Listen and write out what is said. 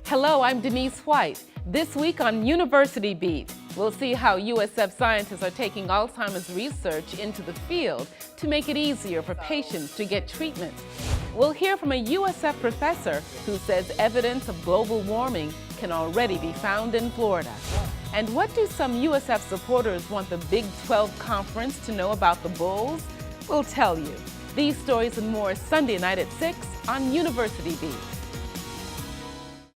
Hello, I'm Denise White. This week on University Beat, we'll see how USF scientists are taking Alzheimer's research into the field to make it easier for patients to get treatment. We'll hear from a USF professor who says evidence of global warming can already be found in Florida. And what do some USF supporters want the Big 12 Conference to know about the Bulls? We'll tell you. These stories and more Sunday night at 6 on University Beat.